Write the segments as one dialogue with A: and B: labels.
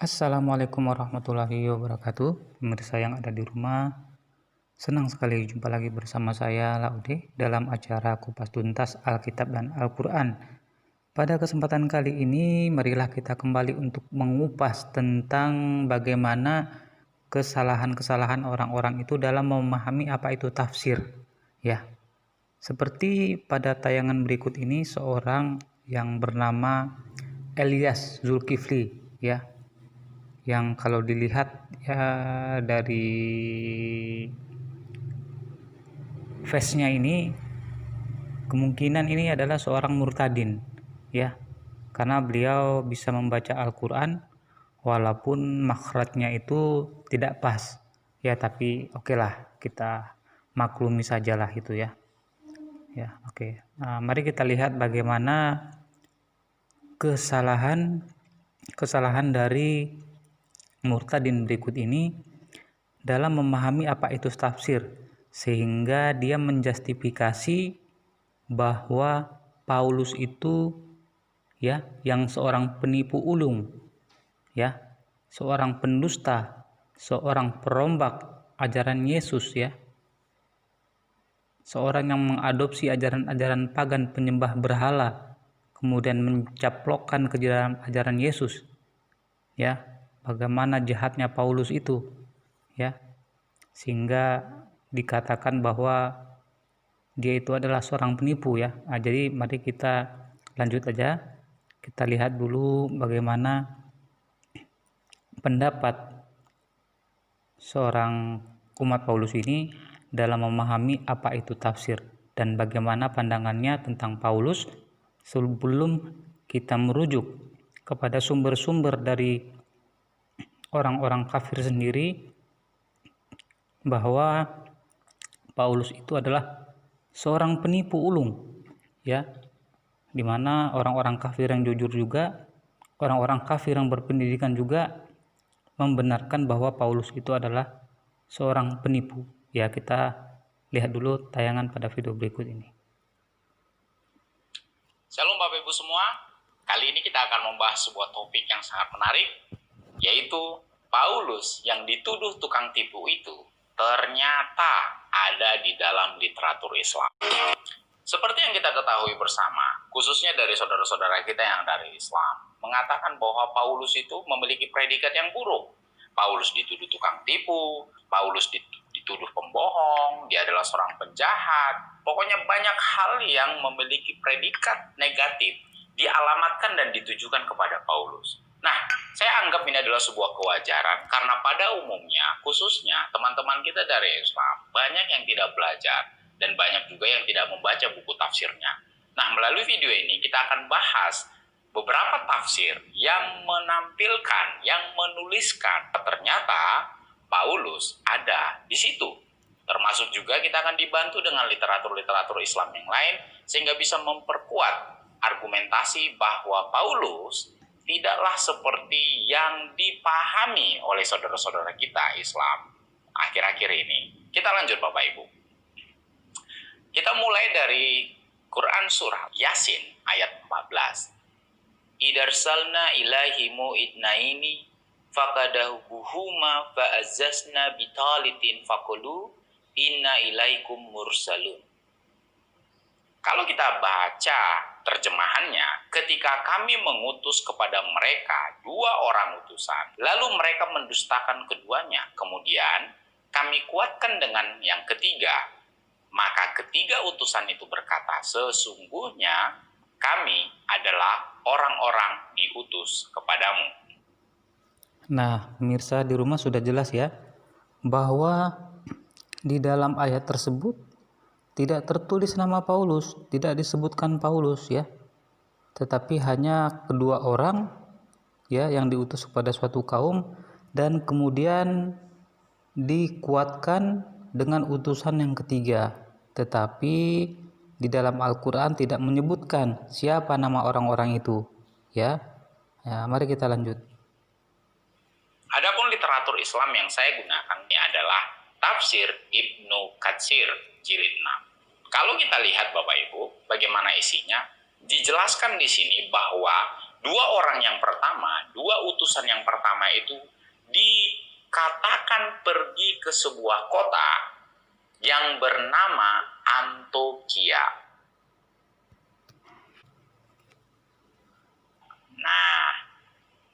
A: Assalamualaikum warahmatullahi wabarakatuh. Pemirsa yang ada di rumah, senang sekali jumpa lagi bersama saya Laude dalam acara Kupas Tuntas Alkitab dan Al-Quran. Pada kesempatan kali ini, marilah kita kembali untuk mengupas tentang bagaimana kesalahan-kesalahan orang-orang itu dalam memahami apa itu tafsir. Ya, seperti pada tayangan berikut ini, seorang yang bernama Ilyas Zulkifli, ya, yang kalau dilihat ya dari face-nya ini kemungkinan ini adalah seorang murtadin, ya, karena beliau bisa membaca Al-Quran walaupun makhrajnya itu tidak pas, ya, tapi oke lah, kita maklumi sajalah itu, ya. Ya, oke. Nah, mari kita lihat bagaimana kesalahan dari murtadin berikut ini dalam memahami apa itu tafsir, sehingga dia menjustifikasi bahwa Paulus itu, ya, yang seorang penipu ulung, ya, seorang pendusta, seorang perombak ajaran Yesus, ya, seorang yang mengadopsi ajaran-ajaran pagan penyembah berhala, kemudian mencaplokkan ke dalam ajaran Yesus, ya, bagaimana jahatnya Paulus itu, ya, sehingga dikatakan bahwa dia itu adalah seorang penipu, ya. Nah, jadi mari kita lanjut aja, kita lihat dulu bagaimana pendapat seorang umat Paulus ini dalam memahami apa itu tafsir dan bagaimana pandangannya tentang Paulus sebelum kita merujuk kepada sumber-sumber dari orang-orang kafir sendiri bahwa Paulus itu adalah seorang penipu ulung, ya, di mana orang-orang kafir yang jujur juga, orang-orang kafir yang berpendidikan juga membenarkan bahwa Paulus itu adalah seorang penipu. Ya, kita lihat dulu tayangan pada video berikut ini.
B: Shalom Bapak Ibu semua, kali ini kita akan membahas sebuah topik yang sangat menarik, yaitu Paulus yang dituduh tukang tipu itu ternyata ada di dalam literatur Islam. Seperti yang kita ketahui bersama, khususnya dari saudara-saudara kita yang dari Islam, mengatakan bahwa Paulus itu memiliki predikat yang buruk. Paulus dituduh tukang tipu, Paulus dituduh pembohong, dia adalah seorang penjahat. Pokoknya banyak hal yang memiliki predikat negatif dialamatkan dan ditujukan kepada Paulus. Nah, saya anggap ini adalah sebuah kewajaran karena pada umumnya, khususnya teman-teman kita dari Islam, banyak yang tidak belajar dan banyak juga yang tidak membaca buku tafsirnya. Nah, melalui video ini kita akan bahas beberapa tafsir yang menampilkan, yang menuliskan ternyata Paulus ada di situ. Termasuk juga kita akan dibantu dengan literatur-literatur Islam yang lain sehingga bisa memperkuat argumentasi bahwa Paulus tidaklah seperti yang dipahami oleh saudara-saudara kita Islam akhir-akhir ini. Kita lanjut Bapak Ibu. Kita mulai dari Quran surah Yasin ayat 14. Idarsalna ilahimu idnaini fakadahuhuma fa'azzasna bitalitin fakulu inna ilaikum mursalun. Kalau kita baca terjemahannya, ketika kami mengutus kepada mereka 2 orang utusan, lalu mereka mendustakan keduanya, kemudian kami kuatkan dengan yang ketiga, maka ketiga utusan itu berkata, sesungguhnya kami adalah orang-orang diutus kepadamu.
A: Nah, pemirsa di rumah sudah jelas ya, bahwa di dalam ayat tersebut tidak tertulis nama Paulus, tidak disebutkan Paulus, ya, tetapi hanya kedua orang, ya, yang diutus kepada suatu kaum dan kemudian dikuatkan dengan utusan yang ketiga. Tetapi di dalam Al-Quran tidak menyebutkan siapa nama orang-orang itu, ya. Ya, mari kita lanjut.
B: Adapun literatur Islam yang saya gunakan ini adalah Tafsir Ibnu Katsir jilid 6. Kalau kita lihat Bapak Ibu, bagaimana isinya? Dijelaskan di sini bahwa dua utusan yang pertama itu dikatakan pergi ke sebuah kota yang bernama Antioquia. Nah,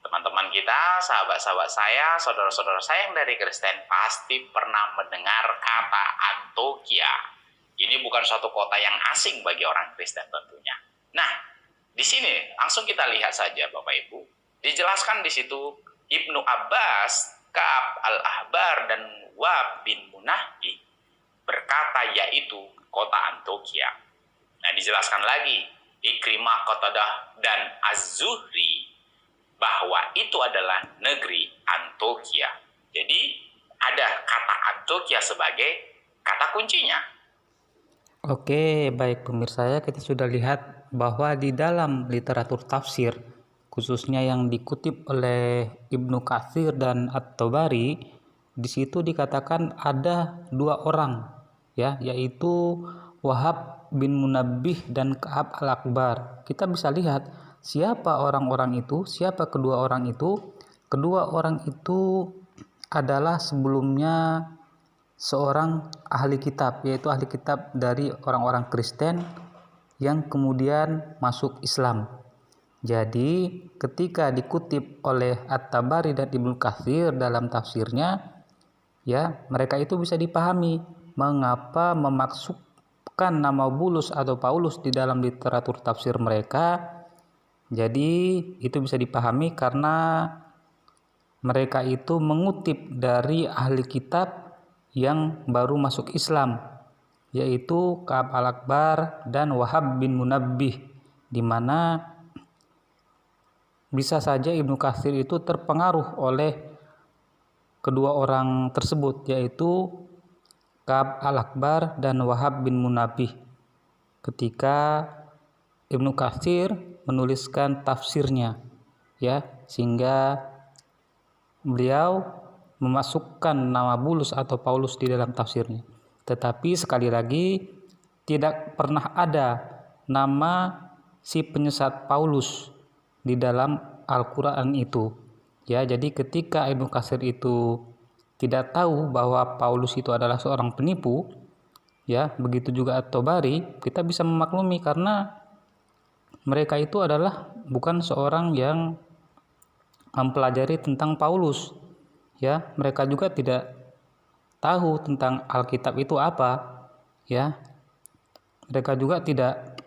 B: teman-teman kita, sahabat-sahabat saya, saudara-saudara saya yang dari Kristen pasti pernah mendengar kata Antioquia. Ini bukan suatu kota yang asing bagi orang Kristen tentunya. Nah, di sini langsung kita lihat saja Bapak Ibu. Dijelaskan di situ Ibnu Abbas, Ka'ab al-Ahbar dan Wahb bin Munabbi berkata yaitu kota Antioquia. Nah, dijelaskan lagi Ikrimah, Qatadah dan Az-Zuhri bahwa itu adalah negeri Antioquia. Jadi ada kata Antioquia sebagai kata kuncinya.
A: Oke, baik pemirsa ya, kita sudah lihat bahwa di dalam literatur tafsir, khususnya yang dikutip oleh Ibnu Katsir dan At-Tabari, di situ dikatakan ada dua orang, ya, yaitu Wahab bin Munabbih dan Ka'ab al-Akbar. Kita bisa lihat siapa orang-orang itu, siapa kedua orang itu. Kedua orang itu adalah sebelumnya seorang ahli kitab, yaitu ahli kitab dari orang-orang Kristen yang kemudian masuk Islam. Jadi ketika dikutip oleh At-Tabari dan Ibnu Katsir dalam tafsirnya, ya, mereka itu bisa dipahami mengapa memasukkan nama Bulus atau Paulus di dalam literatur tafsir mereka. Jadi itu bisa dipahami karena mereka itu mengutip dari ahli kitab yang baru masuk Islam, yaitu Ka'ab al-Akbar dan Wahab bin Munabbih, di mana bisa saja Ibnu Katsir itu terpengaruh oleh kedua orang tersebut, yaitu Ka'ab al-Akbar dan Wahab bin Munabbih, ketika Ibnu Katsir menuliskan tafsirnya, ya, sehingga beliau memasukkan nama Bulus atau Paulus di dalam tafsirnya. Tetapi sekali lagi tidak pernah ada nama si penyesat Paulus di dalam Al-Qur'an itu. Ya, jadi ketika Ibnu Katsir itu tidak tahu bahwa Paulus itu adalah seorang penipu, ya, begitu juga At-Tabari, kita bisa memaklumi karena mereka itu adalah bukan seorang yang mempelajari tentang Paulus. Ya, mereka juga tidak tahu tentang Alkitab itu apa, ya. Mereka juga tidak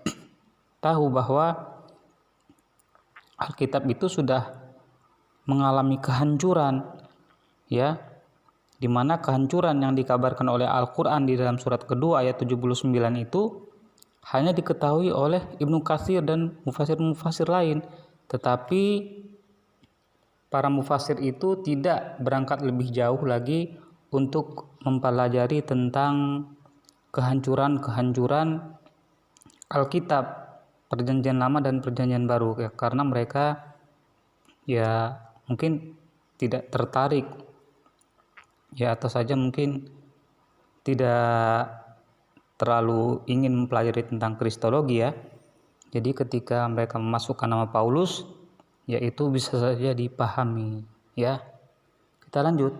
A: tahu bahwa Alkitab itu sudah mengalami kehancuran, ya, di mana kehancuran yang dikabarkan oleh Al-Qur'an di dalam surat kedua ayat 79 itu hanya diketahui oleh Ibnu Katsir dan mufasir-mufasir lain, tetapi para mufasir itu tidak berangkat lebih jauh lagi untuk mempelajari tentang kehancuran Alkitab, Perjanjian Lama dan Perjanjian Baru, ya, karena mereka ya mungkin tidak tertarik, ya, atau saja mungkin tidak terlalu ingin mempelajari tentang kristologi, ya. Jadi ketika mereka memasukkan nama Paulus, yaitu bisa saja dipahami, ya. Kita lanjut.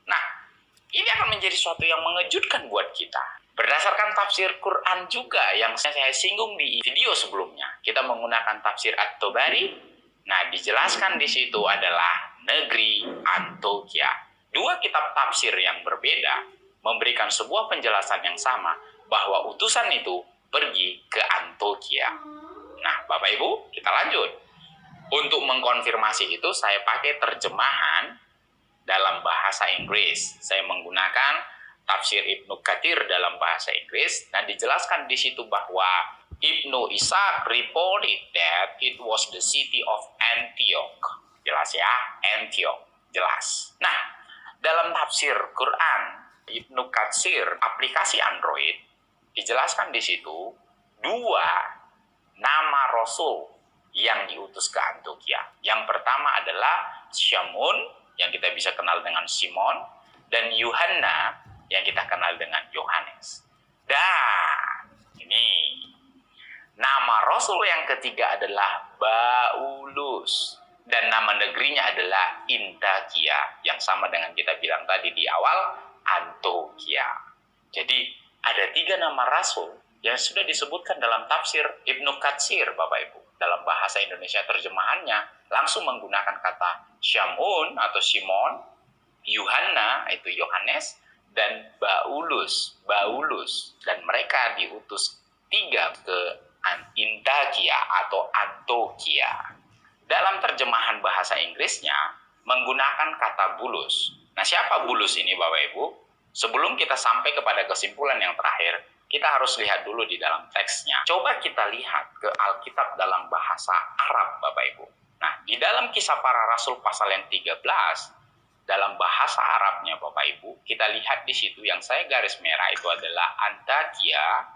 B: Nah, ini akan menjadi sesuatu yang mengejutkan buat kita. Berdasarkan tafsir Quran juga yang saya singgung di video sebelumnya, kita menggunakan tafsir At-Tabari. Nah, dijelaskan di situ adalah negeri Antioquia. Dua kitab tafsir yang berbeda memberikan sebuah penjelasan yang sama bahwa utusan itu pergi ke Antioquia. Nah, Bapak Ibu, kita lanjut. Untuk mengkonfirmasi itu, saya pakai terjemahan dalam bahasa Inggris. Saya menggunakan tafsir Ibnu Katsir dalam bahasa Inggris, dan dijelaskan di situ bahwa Ibnu Ishaq reported that it was the city of Antioch. Jelas ya, Antioch. Jelas. Nah, dalam tafsir Quran, Ibnu Katsir, aplikasi Android, dijelaskan di situ dua nama Rasul yang diutus ke Antioquia. Yang pertama adalah Syamun, yang kita bisa kenal dengan Simon, dan Yuhanna, yang kita kenal dengan Yohanes. Dan ini Nama rasul yang ketiga adalah Baulus. Dan nama negerinya adalah Intakia, yang sama dengan kita bilang tadi di awal, Antioquia. Jadi ada 3 nama rasul yang sudah disebutkan dalam tafsir Ibnu Katsir, Bapak Ibu. Dalam bahasa Indonesia terjemahannya langsung menggunakan kata Syamun atau Simon, Yuhanna itu Yohanes, dan Baulus. Dan mereka diutus 3 ke Intakia atau Antioquia. Dalam terjemahan bahasa Inggrisnya menggunakan kata bulus. Nah, siapa bulus ini Bapak Ibu? Sebelum kita sampai kepada kesimpulan yang terakhir, kita harus lihat dulu di dalam teksnya. Coba kita lihat ke Alkitab dalam bahasa Arab Bapak Ibu. Nah, di dalam Kisah Para Rasul pasal yang 13, dalam bahasa Arabnya Bapak Ibu, kita lihat di situ yang saya garis merah itu adalah Antioquia,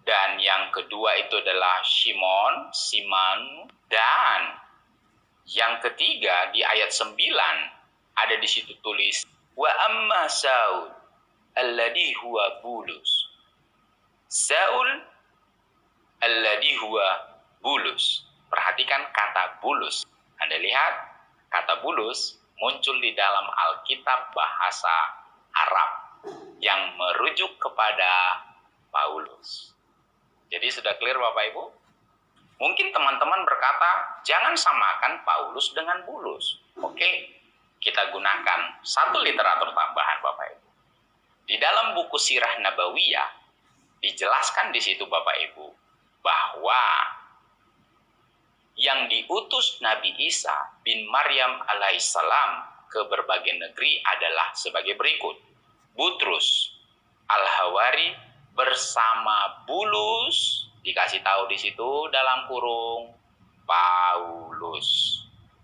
B: dan yang kedua itu adalah Siman, dan yang ketiga di ayat 9 ada di situ tulis wa amma Saul alladhi huwa bulus. Saul alladhi huwa bulus. Perhatikan kata bulus. Anda lihat kata bulus muncul di dalam Alkitab bahasa Arab yang merujuk kepada Paulus. Jadi sudah clear Bapak Ibu? Mungkin teman-teman berkata, jangan samakan Paulus dengan Bulus. Oke, kita gunakan satu literatur tambahan Bapak Ibu. Di dalam buku Sirah Nabawiyah, dijelaskan di situ Bapak Ibu, bahwa yang diutus Nabi Isa bin Maryam alaihissalam ke berbagai negeri adalah sebagai berikut. Butrus, Al-Hawari, bersama Bulus, dikasih tahu di situ dalam kurung Paulus.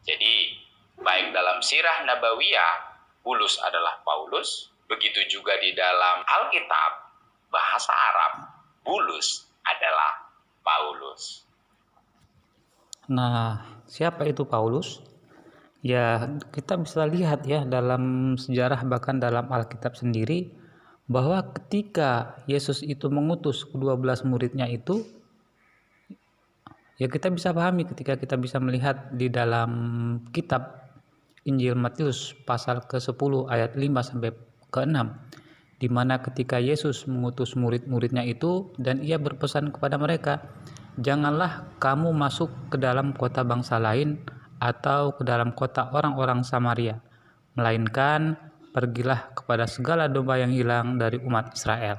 B: Jadi baik dalam Sirah Nabawiyah Bulus adalah Paulus, begitu juga di dalam Alkitab bahasa Arab Bulus adalah Paulus.
A: Nah, siapa itu Paulus? Ya, kita bisa lihat ya dalam sejarah bahkan dalam Alkitab sendiri bahwa ketika Yesus itu mengutus ke-12 muridnya itu, ya kita bisa pahami ketika kita bisa melihat di dalam kitab Injil Matius pasal ke-10 ayat 5 sampai ke-6, di mana ketika Yesus mengutus murid-muridnya itu dan ia berpesan kepada mereka, janganlah kamu masuk ke dalam kota bangsa lain atau ke dalam kota orang-orang Samaria, melainkan pergilah kepada segala domba yang hilang dari umat Israel.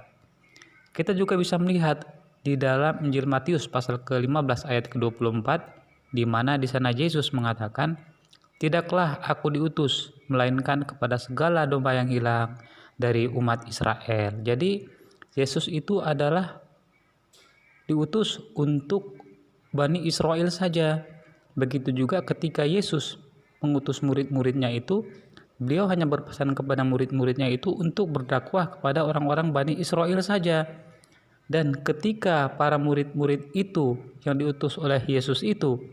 A: Kita juga bisa melihat di dalam Injil Matius pasal ke-15 ayat ke-24, di mana di sana Yesus mengatakan, tidaklah aku diutus, melainkan kepada segala domba yang hilang dari umat Israel. Jadi Yesus itu adalah diutus untuk Bani Israel saja. Begitu juga ketika Yesus mengutus murid-muridnya itu, beliau hanya berpesan kepada murid-muridnya itu untuk berdakwah kepada orang-orang Bani Israel saja. Dan ketika para murid-murid itu yang diutus oleh Yesus itu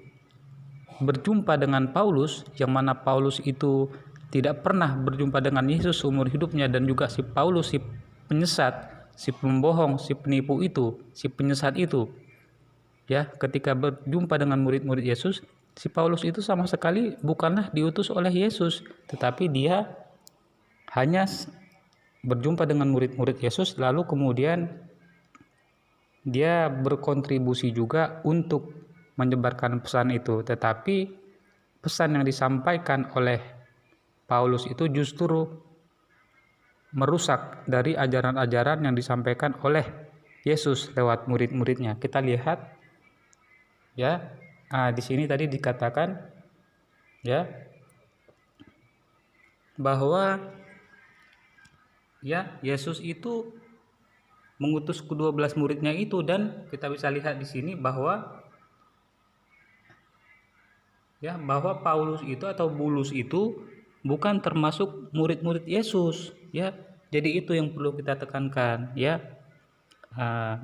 A: berjumpa dengan Paulus, yang mana Paulus itu tidak pernah berjumpa dengan Yesus seumur hidupnya, dan juga si Paulus, si penyesat, si pembohong, si penipu itu, si penyesat itu, ya, ketika berjumpa dengan murid-murid Yesus, si Paulus itu sama sekali bukanlah diutus oleh Yesus, tetapi dia hanya berjumpa dengan murid-murid Yesus, lalu kemudian dia berkontribusi juga untuk menyebarkan pesan itu. Tetapi pesan yang disampaikan oleh Paulus itu justru merusak dari ajaran-ajaran yang disampaikan oleh Yesus lewat murid-muridnya. Kita lihat ya, di sini tadi dikatakan ya bahwa ya Yesus itu mengutus ke-12 muridnya itu, dan kita bisa lihat di sini bahwa ya bahwa Paulus itu atau Bulus itu bukan termasuk murid-murid Yesus ya. Jadi itu yang perlu kita tekankan ya.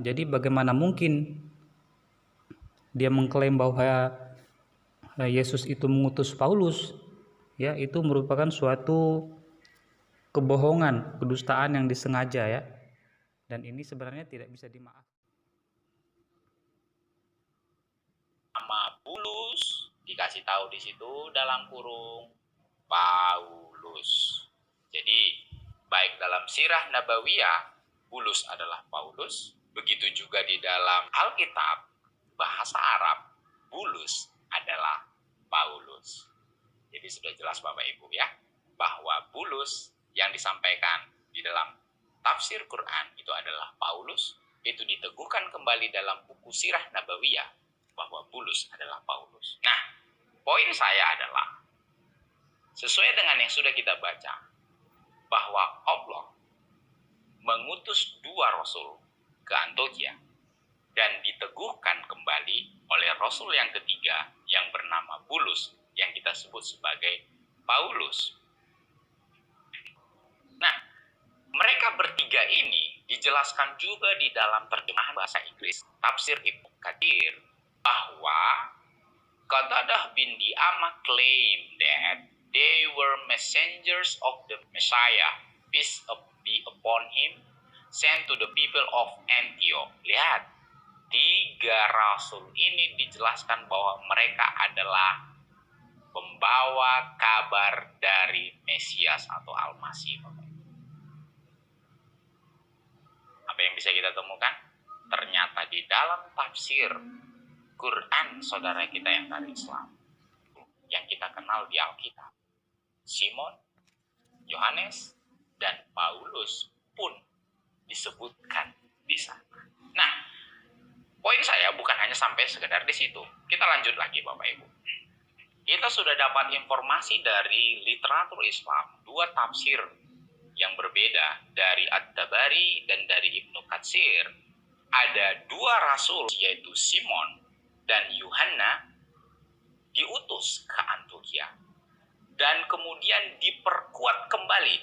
A: Jadi bagaimana mungkin dia mengklaim bahwa Yesus itu mengutus Paulus ya, itu merupakan suatu kebohongan, kedustaan yang disengaja ya. Dan ini sebenarnya tidak bisa dimaafkan.
B: Bulus, dikasih tahu di situ dalam kurung Paulus. Jadi baik dalam sirah nabawiyah Bulus adalah Paulus, begitu juga di dalam Alkitab bahasa Arab Bulus adalah Paulus. Jadi sudah jelas Bapak Ibu ya, bahwa Bulus yang disampaikan di dalam tafsir Quran itu adalah Paulus, itu diteguhkan kembali dalam buku sirah nabawiyah bahwa Bulus adalah Paulus. Nah, poin saya adalah sesuai dengan yang sudah kita baca, bahwa Allah mengutus 2 rasul ke Antiokhia dan diteguhkan kembali oleh rasul yang ketiga yang bernama Bulus yang kita sebut sebagai Paulus. Nah, mereka bertiga ini dijelaskan juga di dalam terjemahan bahasa Inggris tafsir Ibnu Katsir bahwa Qatadah bin Di'amah claim that they were messengers of the Messiah, peace be upon him, sent to the people of Antioch. Lihat, 3 rasul ini dijelaskan bahwa mereka adalah pembawa kabar dari Mesias atau Al-Masih. Apa yang bisa kita temukan? Ternyata di dalam tafsir Quran saudara kita yang dari Islam, yang kita kenal di Alkitab, Simon, Yohanes, dan Paulus pun disebutkan di sana. Nah, poin saya bukan hanya sampai sekedar di situ. Kita lanjut lagi Bapak Ibu. Kita sudah dapat informasi dari literatur Islam, 2 tafsir yang berbeda dari At-Tabari dan dari Ibnu Katsir. Ada 2 rasul yaitu Simon dan Yohanna diutus ke Antiokhia dan kemudian diperkuat kembali,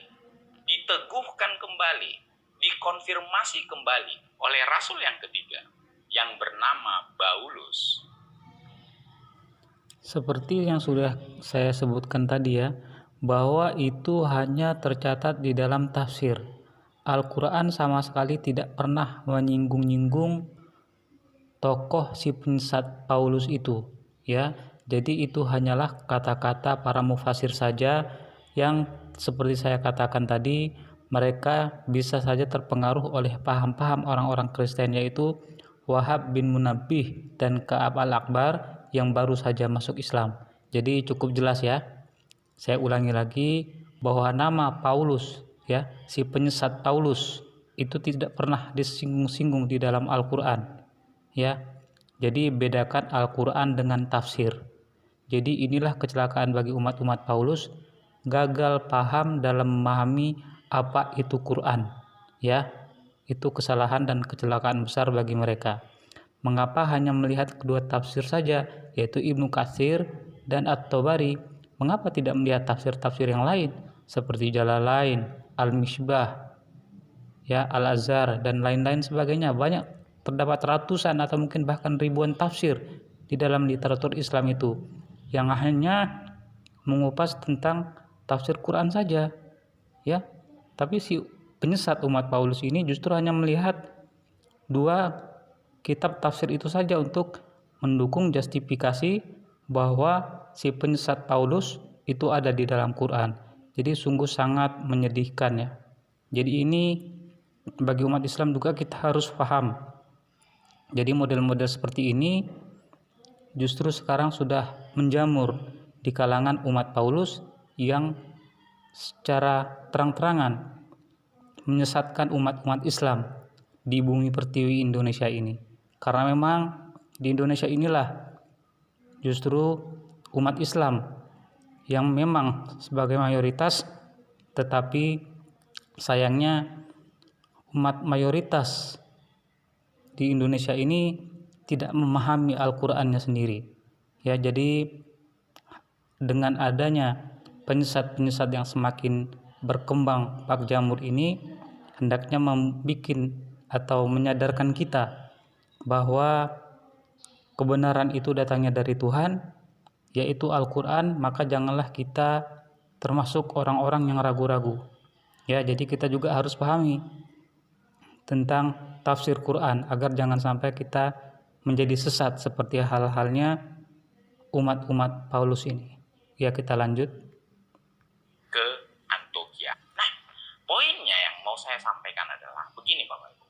B: diteguhkan kembali, dikonfirmasi kembali oleh rasul yang ketiga yang bernama Paulus.
A: Seperti yang sudah saya sebutkan tadi ya, bahwa itu hanya tercatat di dalam tafsir. Al-Quran sama sekali tidak pernah menyinggung-nyinggung tokoh si penyesat Paulus itu ya. Jadi itu hanyalah kata-kata para mufasir saja yang seperti saya katakan tadi, mereka bisa saja terpengaruh oleh paham-paham orang-orang Kristen yaitu Wahab bin Munabbih dan Ka'ab al-Akbar yang baru saja masuk Islam. Jadi cukup jelas ya. Saya ulangi lagi bahwa nama Paulus ya, si penyesat Paulus itu tidak pernah disinggung-singgung di dalam Al-Qur'an. Ya. Jadi bedakan Al-Qur'an dengan tafsir. Jadi inilah kecelakaan bagi umat-umat Paulus, gagal paham dalam memahami apa itu Quran. Ya. Itu kesalahan dan kecelakaan besar bagi mereka. Mengapa hanya melihat kedua tafsir saja, yaitu Ibnu Katsir dan At-Tabari? Mengapa tidak melihat tafsir-tafsir yang lain seperti Jalalain, Al-Misbah, ya, Al-Azhar dan lain-lain sebagainya? Banyak, terdapat ratusan atau mungkin bahkan ribuan tafsir di dalam literatur Islam itu yang hanya mengupas tentang tafsir Quran saja, ya. Tapi si penyesat umat Paulus ini justru hanya melihat 2 kitab tafsir itu saja untuk mendukung justifikasi bahwa si penyesat Paulus itu ada di dalam Quran. Jadi sungguh sangat menyedihkan ya. Jadi ini bagi umat Islam juga kita harus paham. Jadi model-model seperti ini justru sekarang sudah menjamur di kalangan umat Paulus yang secara terang-terangan menyesatkan umat-umat Islam di bumi pertiwi Indonesia ini. Karena memang di Indonesia inilah justru umat Islam yang memang sebagai mayoritas, tetapi sayangnya umat mayoritas di Indonesia ini tidak memahami Al-Qur'annya sendiri. Ya, jadi dengan adanya penyesat-penyesat yang semakin berkembang pak jamur ini, hendaknya membuat atau menyadarkan kita bahwa kebenaran itu datangnya dari Tuhan, yaitu Al-Quran. Maka janganlah kita termasuk orang-orang yang ragu-ragu. Ya, jadi kita juga harus pahami tentang tafsir Quran agar jangan sampai kita menjadi sesat seperti hal-halnya umat-umat Paulus ini. Ya, kita lanjut.
B: Ke Antioquia. Nah, poinnya yang mau saya sampaikan adalah begini Bapak Ibu.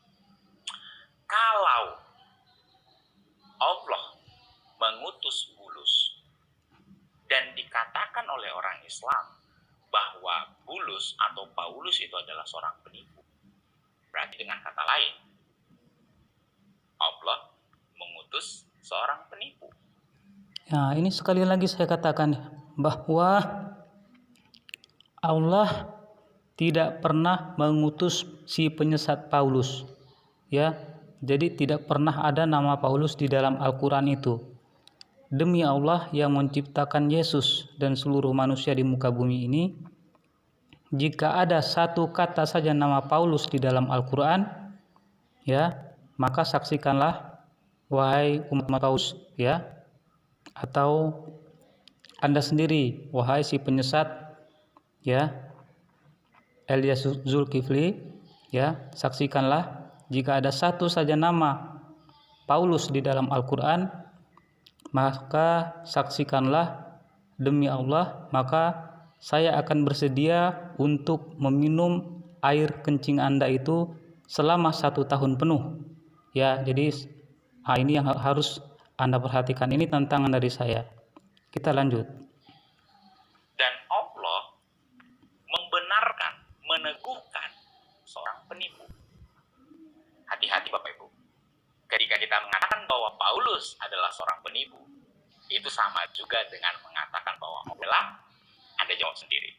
B: Kalau Allah mengutus Bulus dan dikatakan oleh orang Islam bahwa Bulus atau Paulus itu adalah seorang penipu, berarti dengan kata lain Allah mengutus seorang penipu.
A: Nah, ini sekali lagi saya katakan bahwa Allah tidak pernah mengutus si penyesat Paulus. Ya, jadi tidak pernah ada nama Paulus di dalam Al-Quran itu. Demi Allah yang menciptakan Yesus dan seluruh manusia di muka bumi ini, jika ada satu kata saja nama Paulus di dalam Al-Quran, ya, maka saksikanlah wahai umat Paulus, ya, atau Anda sendiri wahai si penyesat, ya, Elias Zulkifli, ya, saksikanlah jika ada satu saja nama Paulus di dalam Al-Quran, maka saksikanlah demi Allah, maka saya akan bersedia untuk meminum air kencing Anda itu selama 1 tahun penuh. Ya, jadi ini yang harus Anda perhatikan. Ini tantangan dari saya. Kita lanjut.
B: Dan Allah membenarkan, meneguhkan seorang penipu. Hati-hati Bapak Ibu. Ketika kita mengatakan bahwa Paulus adalah seorang penipu, itu sama juga dengan mengatakan bahwa Allah. Anda jawab sendiri.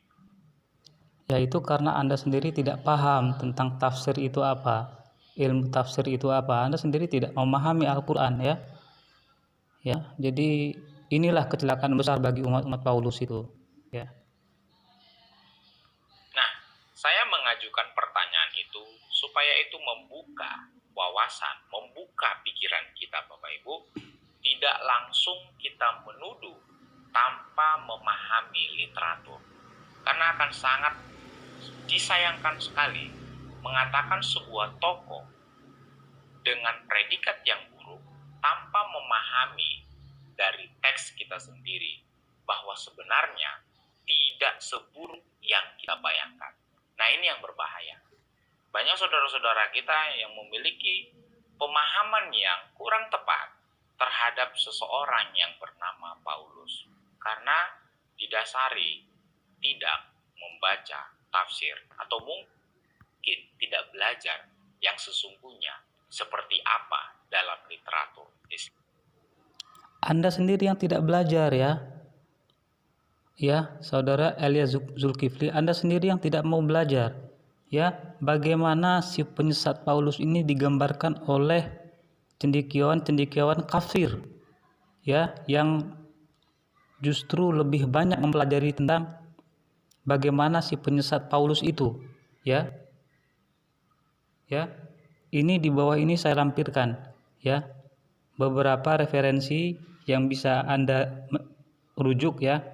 A: Yaitu karena Anda sendiri tidak paham tentang tafsir itu apa, ilmu tafsir itu apa. Anda sendiri tidak memahami Al-Quran, ya. Ya, jadi inilah kecelakaan besar bagi umat-umat Paulus itu, ya.
B: Nah, saya mengajukan pertanyaan itu supaya itu membuka wawasan, membuka pikiran kita Bapak Ibu, tidak langsung kita menuduh tanpa memahami literatur. Karena akan sangat disayangkan sekali mengatakan sebuah tokoh dengan predikat yang buruk tanpa memahami dari teks kita sendiri bahwa sebenarnya tidak seburuk yang kita bayangkan. Nah, ini yang berbahaya. Banyak saudara-saudara kita yang memiliki pemahaman yang kurang tepat terhadap seseorang yang bernama Paulus karena didasari tidak membaca tafsir atau mungkin tidak belajar yang sesungguhnya seperti apa dalam literatur Islam.
A: Anda sendiri yang tidak belajar, ya. Ya, saudara Elias Zulkifli, Anda sendiri yang tidak mau belajar. Ya, bagaimana si penyesat Paulus ini digambarkan oleh cendekiawan kafir, ya, yang justru lebih banyak mempelajari tentang bagaimana si penyesat Paulus itu, ya. Ya, ini di bawah ini saya lampirkan, ya, beberapa referensi yang bisa Anda rujuk, ya,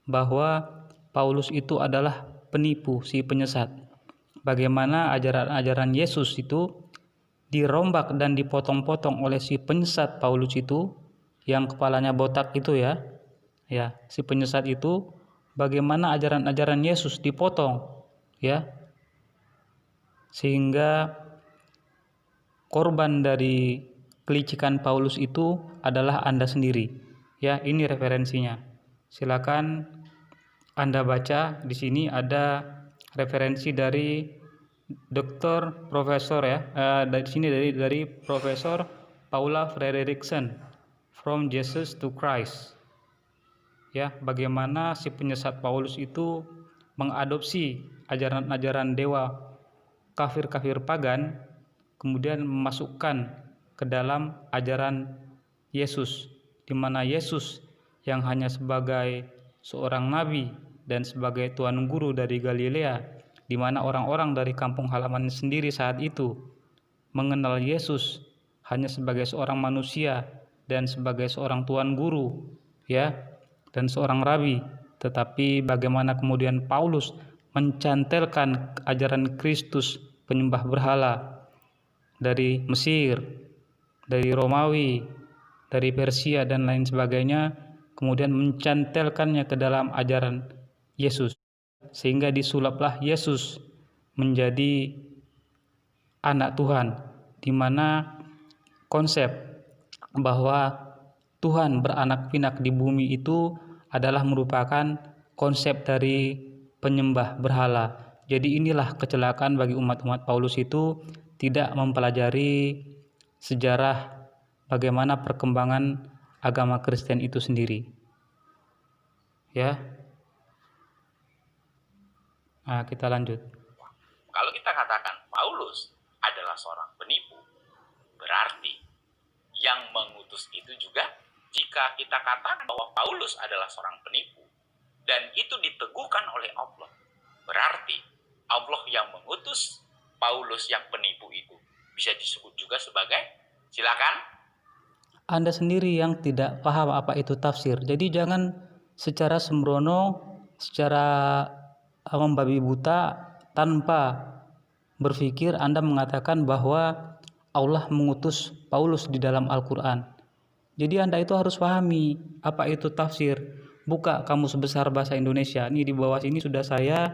A: bahwa Paulus itu adalah penipu, si penyesat. Bagaimana ajaran-ajaran Yesus itu dirombak dan dipotong-potong oleh si penyesat Paulus itu, yang kepalanya botak itu, ya. Ya, si penyesat itu bagaimana ajaran-ajaran Yesus dipotong, ya. Sehingga korban dari kelicikan Paulus itu adalah Anda sendiri. Ya, ini referensinya. Silakan Anda baca. Di sini ada referensi dari Dr. Profesor, ya. Dari sini dari Profesor Paula Frederickson, From Jesus to Christ. Ya, bagaimana si penyesat Paulus itu mengadopsi ajaran-ajaran dewa kafir-kafir pagan, kemudian memasukkan ke dalam ajaran Yesus, di mana Yesus yang hanya sebagai seorang nabi dan sebagai tuan guru dari Galilea, di mana orang-orang dari kampung halaman sendiri saat itu mengenal Yesus hanya sebagai seorang manusia dan sebagai seorang tuan guru, ya, dan seorang rabi. Tetapi bagaimana kemudian Paulus mencantelkan ajaran Kristus penyembah berhala dari Mesir, dari Romawi, dari Persia dan lain sebagainya, kemudian mencantelkannya ke dalam ajaran Yesus, sehingga disulaplah Yesus menjadi anak Tuhan, di mana konsep bahwa Tuhan beranak pinak di bumi itu adalah merupakan konsep dari penyembah berhala. Jadi inilah kecelakaan bagi umat-umat Paulus itu tidak mempelajari sejarah bagaimana perkembangan agama Kristen itu sendiri. Ya. Nah, kita lanjut.
B: Kalau kita katakan Paulus adalah seorang penipu, berarti yang mengutus itu juga, jika kita katakan bahwa Paulus adalah seorang penipu dan itu diteguhkan oleh Allah, berarti Allah yang mengutus Paulus yang penipu itu bisa disebut juga sebagai, silakan.
A: Anda sendiri yang tidak paham apa itu tafsir. Jadi jangan secara sembrono, secara membabi buta, tanpa berpikir Anda mengatakan bahwa Allah mengutus Paulus di dalam Al-Quran. Jadi Anda itu harus pahami apa itu tafsir. Buka Kamus Besar Bahasa Indonesia. Ini di bawah sini sudah saya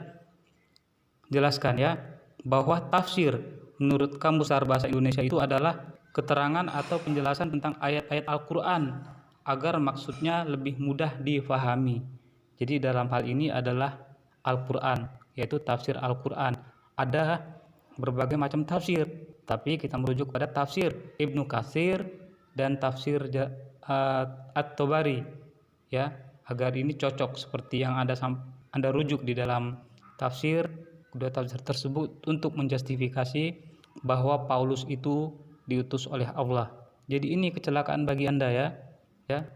A: jelaskan ya, bahwa tafsir menurut Kamus Besar Bahasa Indonesia itu adalah keterangan atau penjelasan tentang ayat-ayat Al-Quran agar maksudnya lebih mudah difahami. Jadi dalam hal ini adalah Al-Quran, yaitu tafsir Al-Quran. Ada berbagai macam tafsir, tapi kita merujuk pada tafsir Ibnu Katsir dan tafsir At-Tabari, ya, agar ini cocok seperti yang Anda rujuk di dalam tafsir. Kedua tafsir tersebut untuk menjustifikasi bahwa Paulus itu diutus oleh Allah. Jadi ini kecelakaan bagi Anda ya.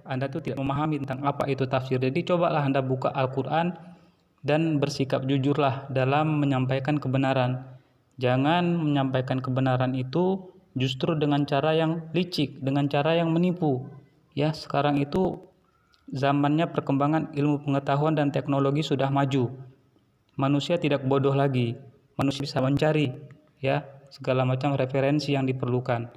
A: Anda tuh tidak memahami tentang apa itu tafsir. Jadi cobalah Anda buka Al-Quran dan bersikap jujurlah dalam menyampaikan kebenaran. Jangan menyampaikan kebenaran itu justru dengan cara yang licik, dengan cara yang menipu. Ya, sekarang itu zamannya perkembangan ilmu pengetahuan dan teknologi sudah maju. Manusia tidak bodoh lagi. Manusia bisa mencari ya segala macam referensi yang diperlukan.